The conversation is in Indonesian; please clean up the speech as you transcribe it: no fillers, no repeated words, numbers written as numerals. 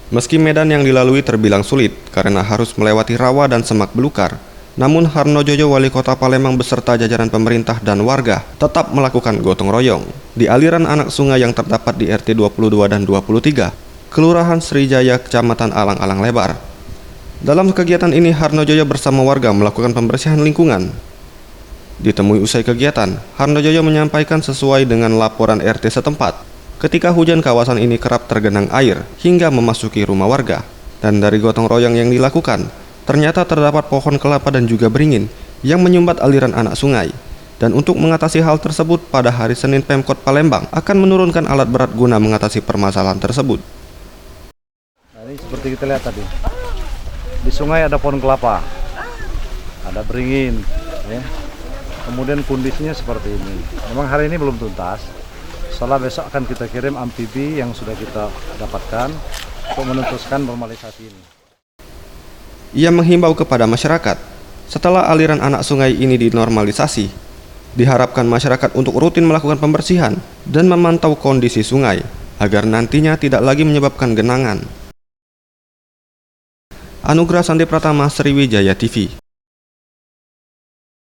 Meski medan yang dilalui terbilang sulit karena harus melewati rawa dan semak belukar, namun Harnojoyo, wali kota Palembang beserta jajaran pemerintah dan warga tetap melakukan gotong royong di aliran anak sungai yang terdapat di RT 22 dan 23, Kelurahan Srijaya, Kecamatan Alang-Alang Lebar. Dalam kegiatan ini, Harnojoyo bersama warga melakukan pembersihan lingkungan. Ditemui usai kegiatan, Harnojoyo menyampaikan sesuai dengan laporan RT setempat, ketika hujan kawasan ini kerap tergenang air hingga memasuki rumah warga. Dan dari gotong royong yang dilakukan, ternyata terdapat pohon kelapa dan juga beringin yang menyumbat aliran anak sungai. Dan untuk mengatasi hal tersebut, pada hari Senin Pemkot Palembang akan menurunkan alat berat guna mengatasi permasalahan tersebut. Nah, ini seperti kita lihat tadi, di sungai ada pohon kelapa, ada beringin, ya. Kemudian kondisinya seperti ini. Memang hari ini belum tuntas. Setelah besok akan kita kirim amfibi yang sudah kita dapatkan untuk menuntaskan normalisasi ini. Ia menghimbau kepada masyarakat, setelah aliran anak sungai ini dinormalisasi, diharapkan masyarakat untuk rutin melakukan pembersihan dan memantau kondisi sungai, agar nantinya tidak lagi menyebabkan genangan. Anugrah Sandi Pratama, Sriwijaya TV.